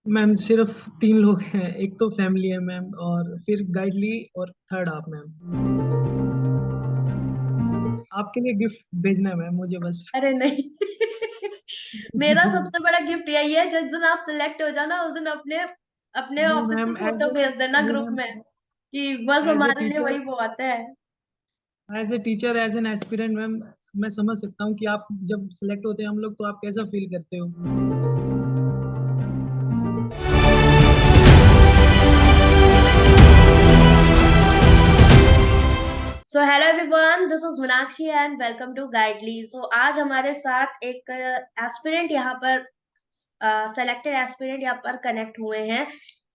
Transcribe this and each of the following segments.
Ma'am सिर्फ 3 लोग हैं। एक तो फैमिली है मैम, और फिर गाइड ली, और थर्ड आप मैम। आपके लिए गिफ्ट भेजना है मैम मुझे बस। अरे नहीं। मेरा सबसे बड़ा गिफ्ट यही है, जिस दिन आप सिलेक्ट हो जाना उस दिन अपने अपने नहीं ऑफिस से मैम, फोटो भेज देना नहीं ग्रुप मैम, में कि बस एज ए हमारे लिए टीचर, वही बहुत है। एज एन एस्पिरेंट मैम, मैं समझ सकता हूँ कि आप जब सिलेक्ट होते हैं हम लोग, तो आप कैसा फील करते हो। So hello everyone, this is Meenakshi and welcome to Guidely. So आज हमारे साथ एक एस्पिरेंट यहाँ पर सेलेक्टेड एस्पिरेंट यहाँ पर कनेक्ट हुए हैं,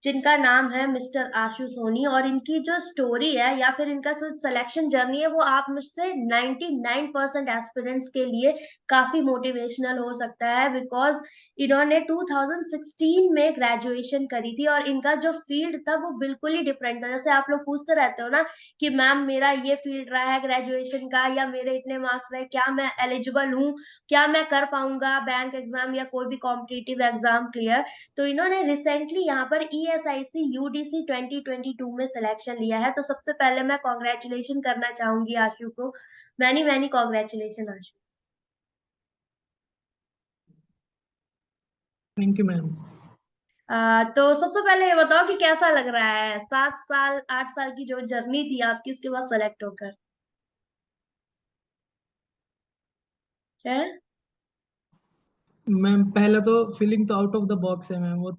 जिनका नाम है मिस्टर आशु सोनी। और इनकी जो स्टोरी है या फिर इनका जो सिलेक्शन जर्नी है वो आप मुझसे 99% एस्पिरेंट्स के लिए काफी मोटिवेशनल हो सकता है, बिकॉज इन्होंने 2016 में ग्रेजुएशन करी थी और इनका जो फील्ड था वो बिल्कुल ही डिफरेंट था। जैसे आप लोग पूछते रहते हो ना कि मैम मेरा ये फील्ड रहा है ग्रेजुएशन का, या मेरे इतने मार्क्स रहे, क्या मैं एलिजिबल हूँ, क्या मैं कर पाऊंगा बैंक एग्जाम या कोई भी कॉम्पिटिटिव एग्जाम क्लियर। तो इन्होंने रिसेंटली यहाँ पर ESIC UDC 2022 में सिलेक्शन लिया है। तो सबसे पहले मैं कॉन्ग्रेचुलेशन करना चाहूंगी आशु को। Many many congratulation Ashu. Thank you ma'am. तो सबसे पहले ये बताओ कि कैसा लग रहा है 7 साल 8 साल की जो जर्नी थी आपकी, उसके बाद सेलेक्ट होकर है। मैम पहले तो फीलिंग तो आउट ऑफ द बॉक्स है मैम, वो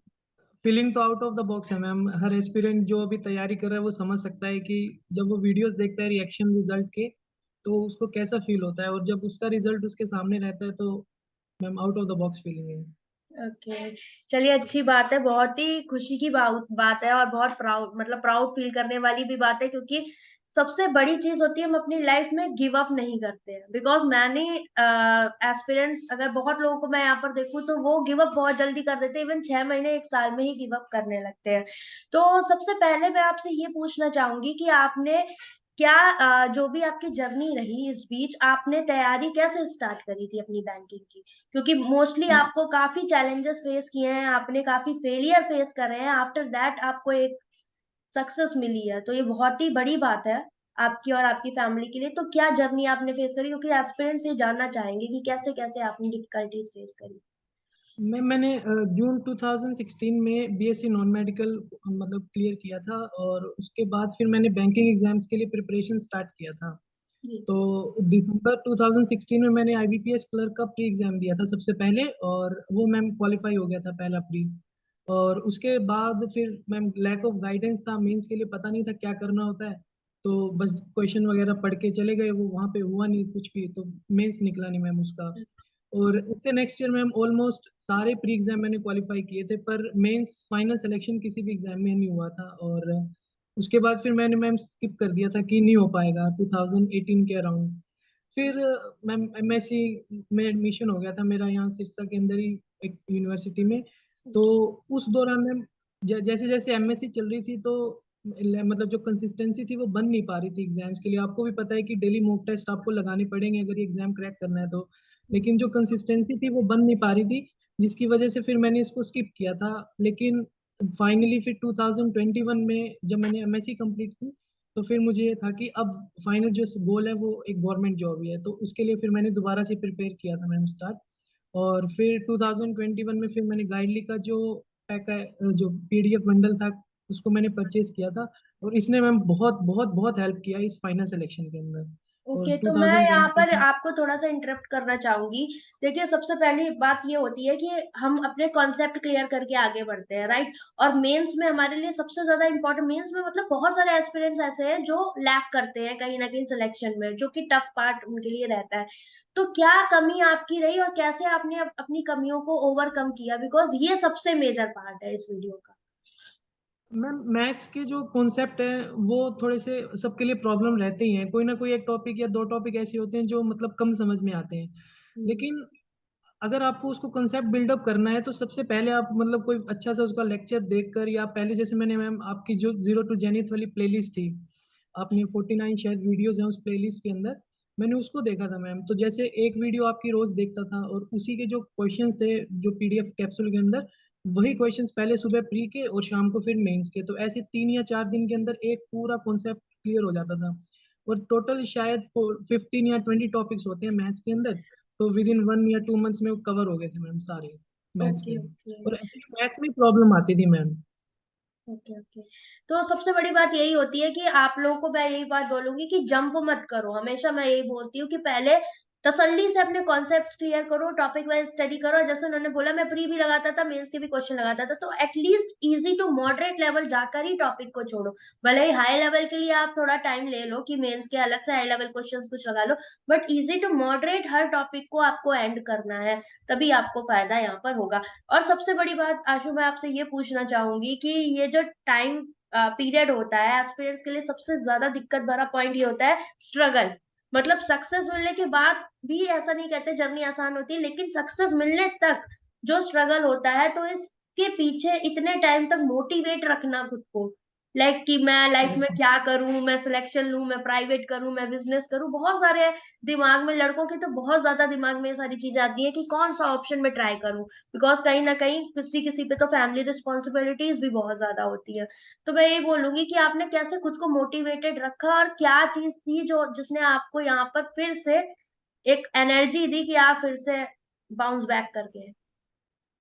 फीलिंग तो आउट ऑफ द बॉक्स है मैम। हर एस्पिरेंट जो अभी तैयारी कर रहा है वो समझ सकता है कि जब वो वीडियोस देखता है रिएक्शन रिजल्ट के, तो उसको कैसा फील होता है, और जब उसका रिजल्ट उसके सामने रहता है तो ma'am out of the box feeling है। ओके, चलिए अच्छी बात है, बहुत ही खुशी की बात है और बहुत प्राउड, मतलब प्राउड फील करने वाली भी बात है, क्योंकि सबसे बड़ी चीज होती है हम अपनी लाइफ में गिव अप नहीं करते हैं। बिकॉज मैंने एस्पिरेंट्स, अगर बहुत लोगों को मैं यहाँ पर देखूं तो वो गिव अप बहुत जल्दी कर देते हैं, इवन 6 महीने 1 साल में ही गिव अप करने लगते हैं। तो सबसे पहले मैं आपसे ये पूछना चाहूंगी कि आपने क्या जो भी आपकी जर्नी रही इस बीच, आपने तैयारी कैसे स्टार्ट करी थी अपनी बैंकिंग की? क्योंकि मोस्टली आपको काफी चैलेंजेस फेस किए हैं, आपने काफी फेलियर फेस करे हैं, आफ्टर दैट आपको एक सक्सेस मिली है, तो ये बहुत ही बड़ी बात है आपकी और आपकी फैमिली के लिए। तो क्या जर्नी आपने फेस करी, क्योंकि एस्पिरेंट्स ये जानना चाहेंगे कि कैसे कैसे आपने डिफिकल्टीज फेस करी। मैंने जून 2016 में बीएससी नॉन मेडिकल मतलब क्लियर किया था, और उसके बाद फिर मैंने बैंकिंग एग्जाम्स के लिए प्रिपरेशन स्टार्ट किया था। जी। तो दिसंबर 2016 में मैंने आईबीपीएस क्लर्क का प्री एग्जाम दिया था सबसे पहले, और वो मैम क्वालिफाई हो गया था पहला प्री। और उसके बाद फिर मैम लैक ऑफ गाइडेंस था, मेंस के लिए पता नहीं था क्या करना होता है। तो बस क्वेश्चन वगैरह पढ़ के चले गए, वो वहाँ पे हुआ नहीं कुछ भी, तो मेंस निकला नहीं मैम उसका। और उससे नेक्स्ट ईयर मैम ऑलमोस्ट सारे प्री एग्जाम मैंने क्वालिफाई किए थे, पर मेंस फाइनल सिलेक्शन किसी भी एग्जाम में नहीं हुआ था। और उसके बाद फिर मैंने मैम स्किप कर दिया था कि नहीं हो पाएगा 2018 के अराउंड। फिर मैम एमएससी में एडमिशन हो गया था मेरा यहाँ सिरसा के अंदर ही एक यूनिवर्सिटी में। तो उस दौरान मैम जैसे जैसे एमएससी चल रही थी, तो मतलब जो कंसिस्टेंसी थी वो बन नहीं पा रही थी एग्जाम्स के लिए। आपको भी पता है कि डेली मॉक टेस्ट आपको लगाने पड़ेंगे अगर ये एग्जाम क्रैक करना है तो। लेकिन जो कंसिस्टेंसी थी वो बन नहीं पा रही थी, जिसकी वजह से फिर मैंने इसको स्किप किया था। लेकिन फाइनली फिर 2021 में जब मैंने एमएससी कंप्लीट की, तो फिर मुझे ये था कि अब फाइनल जो गोल है वो एक गवर्नमेंट जॉब ही है, तो उसके लिए फिर मैंने दोबारा से प्रिपेयर किया था मैम स्टार्ट। और फिर 2021 में फिर मैंने गाइडली का जो पैक है, जो पीडीएफ बंडल था, उसको मैंने परचेज किया था। और इसने मैम बहुत बहुत बहुत हेल्प किया इस फाइनल सिलेक्शन के अंदर। और ओके, तो मैं यहाँ पर 2020। आपको थोड़ा सा इंटरप्ट करना चाहूंगी। देखिए, सबसे पहली बात ये होती है कि हम अपने कॉन्सेप्ट क्लियर करके आगे बढ़ते हैं, राइट? और मेंस में हमारे लिए सबसे ज्यादा इंपॉर्टेंट, मेंस में मतलब बहुत सारे एस्पिरेंट्स ऐसे हैं जो लैक करते हैं कहीं ना कहीं सिलेक्शन में, जो कि टफ पार्ट उनके लिए रहता है। तो क्या कमी आपकी रही और कैसे आपने अपनी कमियों को ओवरकम किया, बिकॉज ये सबसे मेजर पार्ट है इस वीडियो का। मैम मैथ्स के जो कॉन्सेप्ट है वो थोड़े से सबके लिए प्रॉब्लम रहते ही हैं। कोई ना कोई एक टॉपिक या दो टॉपिक ऐसे होते हैं जो मतलब कम समझ में आते हैं। हम्म। लेकिन अगर आपको उसको कंसेप्ट बिल्डअप करना है, तो सबसे पहले आप मतलब कोई अच्छा सा उसका लेक्चर देखकर, या पहले जैसे मैंने मैम आपकी जो जीरो टू जेनिथ वाली प्लेलिस्ट थी, आपने 49 शायद वीडियोस हैं उस प्लेलिस्ट के अंदर, मैंने उसको देखा था मैम। तो जैसे एक वीडियो आपकी रोज देखता था, और उसी के जो क्वेश्चंस थे जो पीडीएफ कैप्सूल के अंदर, वही क्वेश्चंस पहले सुबह प्री के और शाम को फिर मेंस के, तो ऐसे 3 या 4 दिन के अंदर एक पूरा कॉन्सेप्ट क्लियर हो जाता था। और टोटल शायद 15 या 20 टॉपिक्स होते हैं मैथ्स के अंदर, तो विद इन 1 या 2 मंथ्स में वो कवर हो गए थे मैम सारे मैथ्स ओके के। ओके और एक्चुअली मैथ्स में प्रॉब्लम आती थी मैम। Okay okay. तो सबसे बड़ी बात यही होती है कि आप लोगों को मैं यही बात बोलूंगी कि जंप मत करो। हमेशा मैं यही बोलती हूँ कि पहले तसल्ली से अपने कॉन्सेप्ट्स क्लियर करो, टॉपिक वाइज स्टडी करो। जैसे उन्होंने बोला, मैं प्री भी लगाता था, मेंस के भी क्वेश्चन लगाता था, तो at least easy to moderate level जाकर ही टॉपिक को छोड़ो। भले ही हाई लेवल के लिए आप थोड़ा टाइम ले लो कि मेंस के अलग से हाई लेवल क्वेश्चंस कुछ लगा लो, बट इजी टू मॉडरेट हर टॉपिक को आपको एंड करना है, तभी आपको फायदा यहाँ पर होगा। और सबसे बड़ी बात आशु, मैं आपसे ये पूछना चाहूंगी कि ये जो टाइम पीरियड होता है एस्पिरेंट्स के लिए, सबसे ज्यादा दिक्कत भरा पॉइंट ये होता है स्ट्रगल। मतलब सक्सेस मिलने के बाद भी ऐसा नहीं कहते जर्नी आसान होती है, लेकिन सक्सेस मिलने तक जो स्ट्रगल होता है, तो इसके पीछे इतने टाइम तक मोटिवेट रखना खुद को, लाइक कि मैं लाइफ में क्या करूं, मैं सिलेक्शन लूं, मैं प्राइवेट करूं, मैं बिजनेस करूं, बहुत सारे दिमाग में, लड़कों के तो बहुत ज्यादा दिमाग में ये सारी चीजें आती है कि कौन सा ऑप्शन में ट्राई करूं, बिकॉज कहीं ना कहीं किसी किसी पे तो फैमिली रिस्पॉन्सिबिलिटीज भी बहुत ज्यादा होती है। तो मैं यही बोलूंगी कि आपने कैसे खुद को मोटिवेटेड रखा, और क्या चीज थी जो जिसने आपको यहाँ पर फिर से एक एनर्जी दी कि आप फिर से बाउंस बैक करके।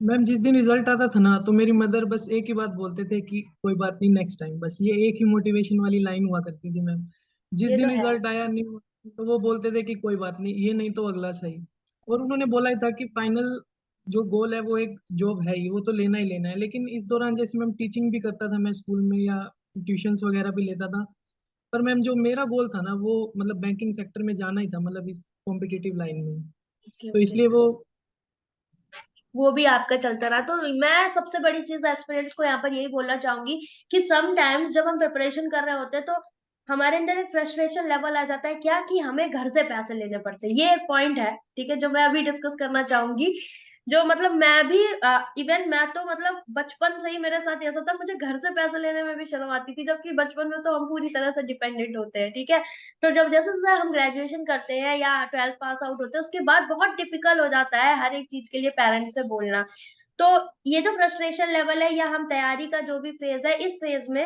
मैम जिस दिन रिजल्ट आता था ना, तो मेरी मदर बस एक ही बात बोलते थे कि कोई बात नहीं, नेक्स्ट टाइम। बस ये एक ही मोटिवेशन वाली लाइन हुआ करती थी मैम। जिस ये तो दिन है। रिजल्ट आया नहीं हुआ, तो वो बोलते थे कि कोई बात नहीं, ये नहीं तो अगला सही। और उन्होंने बोला ही था कि फाइनल जो गोल है वो एक जॉब है ही, वो तो लेना ही लेना है। लेकिन इस दौरान जैसे मैम टीचिंग भी करता था मैं स्कूल में, या ट्यूशंस वगैरह भी लेता था। पर मैम जो मेरा गोल था ना, वो मतलब बैंकिंग सेक्टर में जाना ही था, मतलब इस कॉम्पिटिटिव लाइन में। ओके तो ओके। इसलिए वो। वो भी आपका चलता रहा। तो मैं सबसे बड़ी चीज एस्पिरेंट्स को यहाँ पर यही बोलना चाहूंगी कि समटाइम्स जब हम प्रिपरेशन कर रहे होते हैं, तो हमारे अंदर एक फ्रस्ट्रेशन लेवल आ जाता है, क्या कि हमें घर से पैसे लेने पड़ते हैं। ये एक पॉइंट है, ठीक है, जो मैं अभी डिस्कस करना चाहूंगी। जो मतलब मैं भी इवन मैं तो मतलब बचपन से ही मेरे साथ ऐसा था, मुझे घर से पैसे लेने में भी शर्म आती थी, जबकि बचपन में तो हम पूरी तरह से डिपेंडेंट होते हैं, ठीक है। तो जब जैसे जैसे हम ग्रेजुएशन करते हैं या 12th पास आउट होते हैं, उसके बाद बहुत टिपिकल हो जाता है हर एक चीज के लिए पेरेंट्स से बोलना। तो ये जो फ्रस्ट्रेशन लेवल है, या हम तैयारी का जो भी फेज है, इस फेज में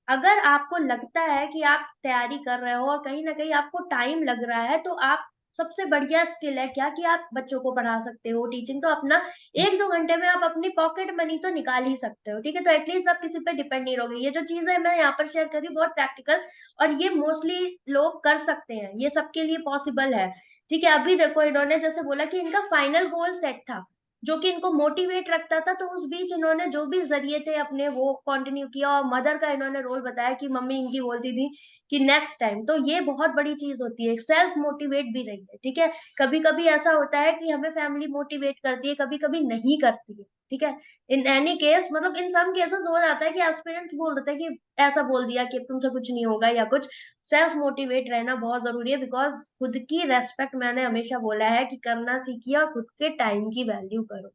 अगर आपको लगता है कि आप तैयारी कर रहे हो और कहीं ना कहीं आपको टाइम लग रहा है, तो आप सबसे बढ़िया स्किल है क्या कि आप बच्चों को पढ़ा सकते हो। टीचिंग तो अपना 1-2 घंटे में आप अपनी पॉकेट मनी तो निकाल ही सकते हो, ठीक है। तो एटलीस्ट आप किसी पे डिपेंड नहीं रहोगे। ये जो चीज है मैं यहाँ पर शेयर करी, बहुत प्रैक्टिकल, और ये मोस्टली लोग कर सकते हैं, ये सबके लिए पॉसिबल है, ठीक है। अभी देखो, इन्होंने जैसे बोला कि इनका फाइनल गोल सेट था जो कि इनको मोटिवेट रखता था, तो उस बीच इन्होंने जो भी जरिए थे अपने वो कंटिन्यू किया, और मदर का इन्होंने रोल बताया कि मम्मी इनकी बोलती थी कि नेक्स्ट टाइम। तो ये बहुत बड़ी चीज होती है, सेल्फ मोटिवेट भी रही है, ठीक है। कभी कभी ऐसा होता है कि हमें फैमिली मोटिवेट करती है, कभी कभी नहीं करती है, ठीक है। इन एनी केस, मतलब इन सम केसेस हो जाता है कि एस्पिरेंट्स बोल देते हैं कि ऐसा बोल दिया कि तुमसे कुछ नहीं होगा या कुछ। सेल्फ मोटिवेट रहना बहुत जरूरी है, बिकॉज खुद की रेस्पेक्ट मैंने हमेशा बोला है कि करना सीखिए, और खुद के टाइम की वैल्यू करो,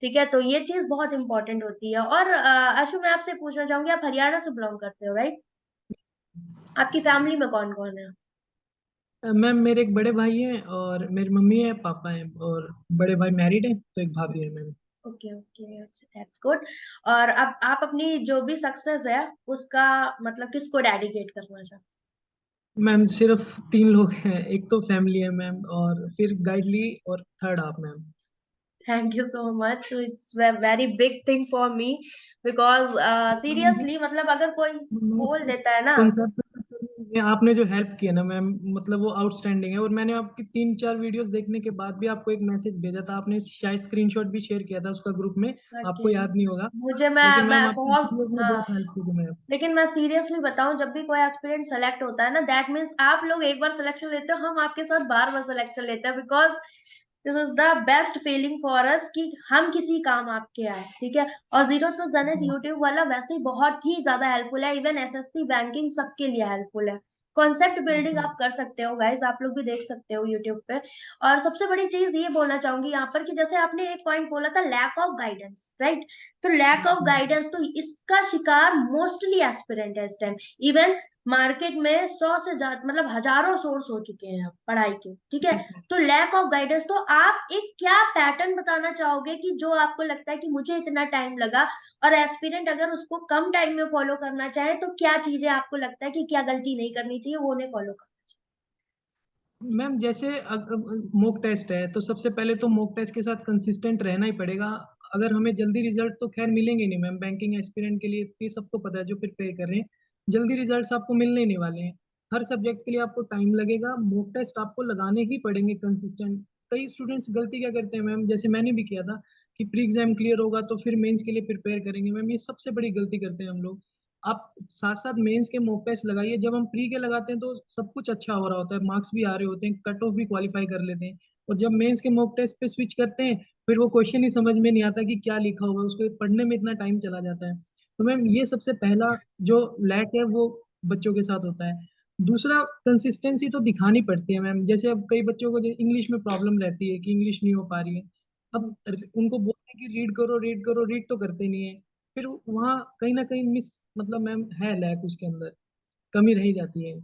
ठीक है। तो ये चीज बहुत इंपॉर्टेंट होती है। और आशु, मैं आपसे पूछना चाहूंगी, आप हरियाणा से बिलोंग करते हो, राइट? आपकी फैमिली में कौन कौन है? मैम मेरे एक बड़े भाई हैं, और मेरी मम्मी है, पापा हैं, और बड़े भाई मैरिड हैं, तो एक भाभी है ma'am. Okay okay, that's good. और अब आप अपनी जो भी सक्सेस है उसका मतलब किसको डेडिकेट करना चाहते मैम सिर्फ 3 लोग हैं, एक तो फैमिली है मैम, और फिर गाइडली, और थर्ड आप मैम। हो? Thank you so much, it's very big thing for me, because seriously मतलब अगर कोई बोल देता है ना। कॉन्सेप्ट में आपने जो हेल्प किया ना मैम, मतलब वो आउटस्टैंडिंग है। और मैंने आपकी 3-4 वीडियोस देखने के बाद भी आपको एक मैसेज भेजा था, आपने शायद स्क्रीनशॉट भी शेयर किया था उसका ग्रुप में, आपको ओके। याद नहीं होगा। मुझे लेकिन मैं मैम आपकी बहुत, वीडियोस ने हाँ, बहुत हेल्प की थी मैम। लेकिन मैं सीरियसली बताऊं, जब भी कोई एस्पिरेंट सेलेक्ट होता है ना, दैट मीन्स आप लोग एक बार सिलेक्शन लेते हो, हम आपके साथ बार बार सिलेक्शन लेते हैं, because this is the best feeling for us कि हम किसी काम आपके आए, ठीक है। और जीरो टू जेनिथ यूट्यूब वाला वैसे ही बहुत ही ज्यादा हेल्पफुल है, इवन एसएससी बैंकिंग सबके लिए हेल्पफुल है। Concept yes building ma'am. आप कर सकते हो गाइस, आप लोग भी देख सकते हो यूट्यूब पे। और सबसे बड़ी चीज ये बोलना चाहूंगी यहाँ पर कि जैसे आपने एक पॉइंट बोला था, लैक ऑफ गाइडेंस, राइट? तो लैक ऑफ गाइडेंस, तो इसका शिकार मोस्टली एस्पिरेंट है इस टाइम। इवन मार्केट में 100 से ज्यादा मतलब हजारों सोर्स हो चुके हैं अब पढ़ाई के, ठीक है। Yes, yes. तो लैक ऑफ गाइडेंस, तो आप एक क्या पैटर्न बताना चाहोगे कि जो आपको लगता है कि मुझे इतना टाइम लगा, और एस्पिरेंट अगर उसको कम टाइम में फॉलो करना चाहे तो क्या चीजें आपको लगता है कि क्या गलती नहीं करनी चाहिए, वो उन्हें फॉलो करना मैम जैसे मॉक टेस्ट है तो सबसे पहले तो मॉक टेस्ट के साथ कंसिस्टेंट रहना ही पड़ेगा। अगर हमें जल्दी रिजल्ट तो खैर मिलेंगे नहीं मैम, बैंकिंग एस्पिरेंट के लिए ये सबको पता है जो प्रिपेयर कर रहे हैं, जल्दी रिजल्ट्स आपको मिलने ही नहीं वाले हैं। हर सब्जेक्ट के लिए आपको टाइम लगेगा, मॉक टेस्ट आपको लगाने ही पड़ेंगे कंसिस्टेंट। कई स्टूडेंट्स गलती क्या करते हैं मैम, जैसे मैंने भी किया था कि प्री एग्जाम क्लियर होगा तो फिर मेंस के लिए प्रिपेयर करेंगे। मैम ये सबसे बड़ी गलती करते हैं हम लोग। आप साथ साथ मेंस के मॉक टेस्ट लगाइए, जब हम प्री के लगाते हैं तो सब कुछ अच्छा हो रहा होता है, मार्क्स भी आ रहे होते हैं, कट ऑफ भी क्वालिफाई कर लेते हैं। और जब मेंस के मॉक टेस्ट पे स्विच करते हैं फिर वो क्वेश्चन ही समझ में नहीं आता कि क्या लिखा हुआ है, उसको पढ़ने में इतना टाइम चला जाता है। तो मैम ये सबसे पहला जो लैक है वो बच्चों के साथ होता है। दूसरा, कंसिस्टेंसी तो दिखानी पड़ती है मैम। जैसे अब कई बच्चों को इंग्लिश में प्रॉब्लम रहती है कि इंग्लिश नहीं हो पा रही है, अब उनको बोलते हैं कि रीड करो रीड करो, रीड तो करते नहीं है। फिर वहाँ कहीं ना कहीं मिस मतलब मैम है लैक, उसके अंदर कमी रह ही जाती है।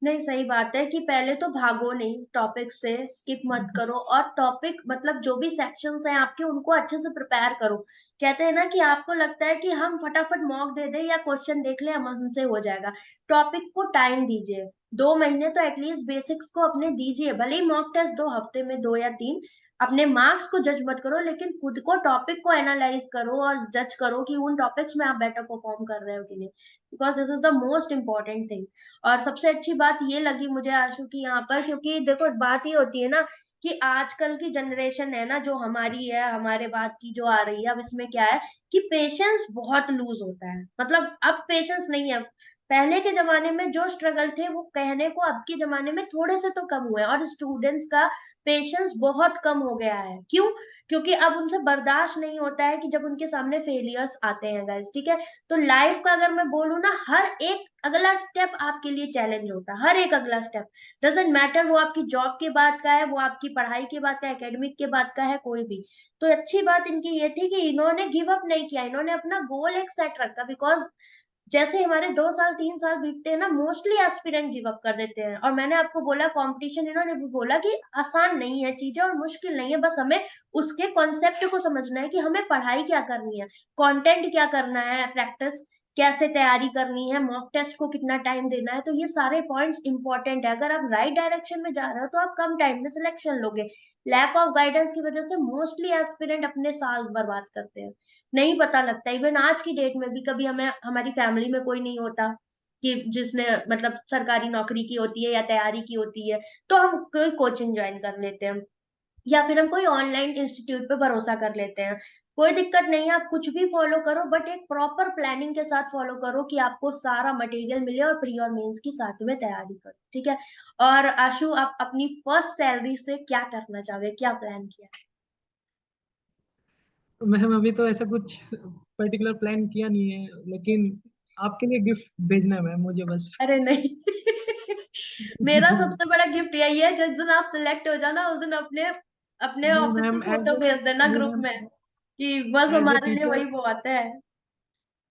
नहीं, सही बात है कि पहले तो भागो नहीं टॉपिक से, स्किप मत करो, और टॉपिक मतलब जो भी सेक्शंस हैं आपके उनको अच्छे से प्रिपेयर करो। कहते हैं ना कि आपको लगता है कि हम फटाफट मॉक दे दें या क्वेश्चन देख लें, हम हमसे हो जाएगा। टॉपिक को टाइम दीजिए, 2 महीने तो एटलीस्ट बेसिक्स को अपने दीजिए, भले ही मॉक टेस्ट दो हफ्ते में 2 या 3। अपने मार्क्स को जज मत करो, लेकिन खुद को टॉपिक को एनालाइज करो और जज करो कि उन टॉपिक्स में आप बेटर परफॉर्म कर रहे हो कि नहीं, because this is the most important thing. और सबसे अच्छी बात ये लगी मुझे आशु की यहाँ पर, क्योंकि देखो बात ये होती है ना कि आजकल की जनरेशन है ना जो हमारी है, हमारे बाद की जो आ रही है, अब इसमें क्या है कि पेशेंस बहुत लूज होता है, मतलब अब पेशेंस नहीं है। पहले के जमाने में जो स्ट्रगल थे वो कहने को अब के जमाने में थोड़े से तो कम हुए हैं, और स्टूडेंट्स का पेशेंस बहुत कम हो गया है। क्यों? क्योंकि अब उनसे बर्दाश्त नहीं होता है कि जब उनके सामने फेलियर्स आते हैं गाइस, ठीक है। तो लाइफ का अगर मैं बोलूँ ना, हर एक अगला स्टेप आपके लिए चैलेंज होता है, हर एक अगला स्टेप। डजेंट मैटर वो आपकी जॉब के बाद का है, वो आपकी पढ़ाई के बाद का, एकेडमिक के बाद का है, कोई भी। तो अच्छी बात इनकी ये थी कि इन्होंने गिव अप नहीं किया, इन्होंने अपना गोल एक सेट रखा। बिकॉज जैसे हमारे 2 साल 3 साल बीतते हैं ना, मोस्टली एस्पिरेंट गिव अप कर देते हैं। और मैंने आपको बोला कंपटीशन, इन्होंने भी बोला कि आसान नहीं है चीजें और मुश्किल नहीं है, बस हमें उसके कॉन्सेप्ट को समझना है कि हमें पढ़ाई क्या करनी है, कंटेंट क्या करना है, प्रैक्टिस कैसे तैयारी करनी है, मॉक टेस्ट को कितना टाइम देना है। तो ये सारे पॉइंट्स इंपॉर्टेंट है। अगर आप राइट डायरेक्शन में जा रहे हो तो आप कम टाइम में सिलेक्शन लोगे। लैक ऑफ गाइडेंस की वजह से मोस्टली एस्पिरेंट अपने साल बर्बाद करते हैं, नहीं पता लगता। इवन आज की डेट में भी कभी हमें हमारी फैमिली में कोई नहीं होता कि जिसने मतलब सरकारी नौकरी की होती है या तैयारी की होती है, तो हम कोई कोचिंग ज्वाइन कर लेते हैं, या फिर हम कोई ऑनलाइन इंस्टीट्यूट पे भरोसा कर लेते हैं। कोई दिक्कत नहीं है, आप कुछ भी फॉलो करो, बट एक प्रॉपर प्लानिंग के साथ फॉलो करो कि आपको सारा मटेरियल मिले, और प्री और मेंस की साथ में तैयारी करो, ठीक है। और आशु, आप अपनी फर्स्ट सैलरी से क्या करना चाहोगे, क्या प्लान किया मैम अभी तो ऐसा कुछ पर्टिकुलर प्लान किया नहीं है, लेकिन आपके लिए गिफ्ट भेजना है मैम मुझे बस। है? अरे नहीं मेरा सबसे बड़ा गिफ्ट यही है, जिस दिन आप सिलेक्ट हो जाना उस दिन अपने अपने नहीं ऑफिस से मैम, फोटो भेज देना नहीं ग्रुप मैम, में कि बस एज ए हमारे लिए टीचर, वही बहुत है।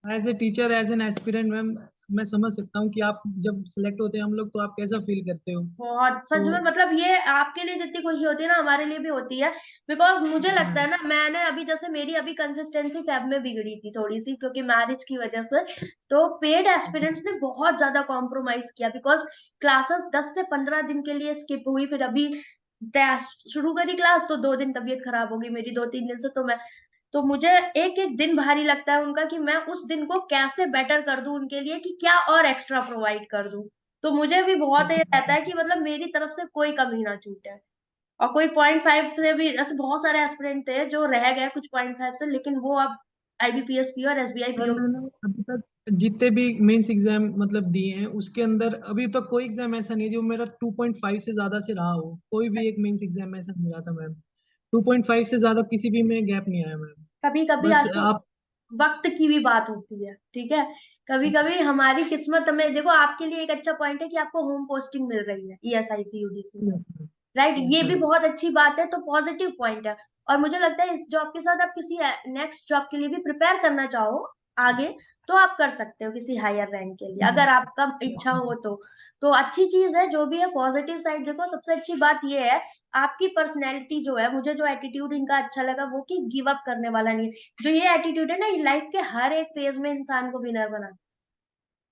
As a teacher, as an aspirant ma'am, मैं समझ सकता हूँ कि आप जब सेलेक्ट होते हैं हम लोग तो आप कैसा फील करते हो। बहुत सच तो में, मतलब ये आपके लिए जितनी खुशी होती है ना, हमारे लिए भी होती है। बिकॉज मुझे लगता है ना, मैंने अभी जैसे मेरी अभी कंसिस्टेंसी फैब में बिगड़ी थी थोड़ी सी, क्योंकि मैरिज की वजह से। तो पेड एस्पिरेंट्स ने बहुत ज्यादा कॉम्प्रोमाइज किया, बिकॉज क्लासेस 10 से 15 दिन के लिए स्किप हुई। फिर अभी शुरू करी क्लास तो 2 दिन तबीयत खराब हो गई मेरी, 2 3 दिन से। तो मुझे एक एक दिन भारी लगता है उनका, कि मैं उस दिन को कैसे बेटर कर दूं उनके लिए, कि क्या और एक्स्ट्रा प्रोवाइड कर दूं। तो मुझे भी बहुत ये रहता है कि मतलब मेरी तरफ से कोई कमी ना छूटे। और कोई 0.5 से भी, ऐसे बहुत सारे एस्पिरेंट थे जो रह गए कुछ 0.5 से, लेकिन वो अब IBPS पी और SBI मैम PO। मैंने अभी तक जितने भी मेंस एग्जाम मतलब दिए हैं उसके अंदर अभी तक कोई एग्जाम ऐसा नहीं है जो मेरा 2.5 से ज्यादा से रहा हो। कोई भी एक मेंस एग्जाम ऐसा नहीं रहा था मैम, 2.5 से ज्यादा किसी भी में गैप नहीं आया मैम। कभी कभी बस आंसू आप, वक्त की भी बात होती है, ठीक है। कभी कभी हमारी किस्मत में, देखो आपके लिए एक अच्छा पॉइंट है कि आपको होम पोस्टिंग मिल रही है ESIC UDC में, राइट, ये भी बहुत अच्छी बात है, तो पॉजिटिव पॉइंट है। और मुझे लगता है इस जॉब के साथ आप किसी नेक्स्ट जॉब के लिए भी प्रिपेयर करना चाहो, आगे, तो आप कर सकते हो किसी हायर रैंक के लिए, अगर आपका इच्छा हो तो अच्छी चीज है। जो भी है पॉजिटिव साइड देखो। सबसे अच्छी बात ये है, आपकी पर्सनैलिटी जो है, मुझे जो एटीट्यूड इनका अच्छा लगा वो कि गिव अप करने वाला नहीं है। जो ये एटीट्यूड है ना, ये लाइफ के हर एक फेज में इंसान को विनर बना,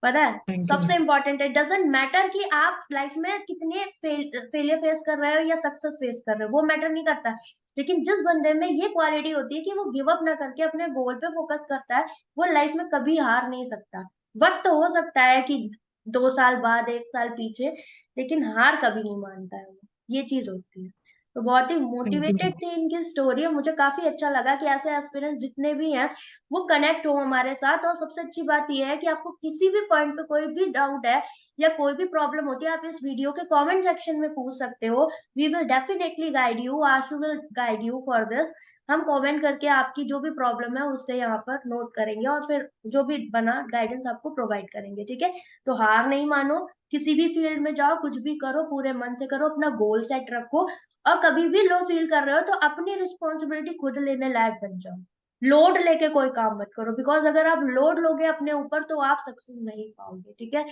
पता है। थैंक यू सबसे मैम। इंपॉर्टेंट है, डजेंट मैटर कि आप लाइफ में कितने फेलियर फेस कर रहे हो या सक्सेस फेस कर रहे हो, वो मैटर नहीं करता। लेकिन जिस बंदे में ये क्वालिटी होती है कि वो गिव अप ना करके अपने गोल पे फोकस करता है, वो लाइफ में कभी हार नहीं सकता। वक्त तो हो सकता है कि 2 साल बाद, 1 साल पीछे, लेकिन हार कभी नहीं मानता है वो। ये चीज होती है। तो बहुत ही थैंक यू मोटिवेटेड मैम। थी इनकी स्टोरी, मुझे काफी अच्छा लगा कि ऐसे एस्पिरेंट्स जितने भी हैं वो कनेक्ट हो हमारे साथ। और सबसे अच्छी बात यह है कि आपको किसी भी पॉइंट पे कोई भी डाउट है या कोई भी प्रॉब्लम होती है, आप इस वीडियो के कमेंट सेक्शन में पूछ सकते हो। We will definitely guide you, Ashu will guide you for this. हम कमेंट करके आपकी जो भी प्रॉब्लम है उससे यहाँ पर नोट करेंगे और फिर जो भी बना गाइडेंस आपको प्रोवाइड करेंगे, ठीक है। तो हार नहीं मानो, किसी भी फील्ड में जाओ, कुछ भी करो, पूरे मन से करो, अपना गोल सेट रखो। और कभी भी लो फील कर रहे हो तो अपनी रिस्पॉन्सिबिलिटी खुद लेने लायक बन जाओ। लोड लेके कोई काम मत करो, बिकॉज अगर आप लोड लोगे अपने ऊपर तो आप सक्सेस नहीं पाओगे, ठीक है।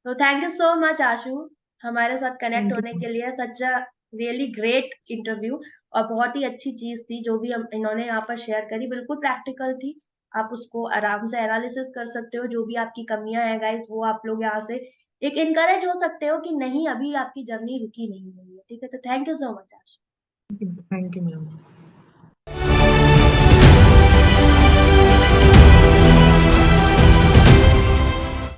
तो थैंक यू सो मच आशु, हमारे साथ कनेक्ट थैंक यू होने मैम। के लिए। सच अ रियली ग्रेट इंटरव्यू, और बहुत ही अच्छी चीज थी जो भी हम इन्होंने यहाँ पर शेयर करी, बिल्कुल प्रैक्टिकल थी। आप उसको आराम से एनालिसिस कर सकते हो, जो भी आपकी कमियां हैं गाइस, वो आप लोग यहाँ से एक इनकरेज हो सकते हो कि नहीं, अभी आपकी जर्नी रुकी नहीं हुई है, ठीक है। तो thank you so much Ashu. Thank you ma'am.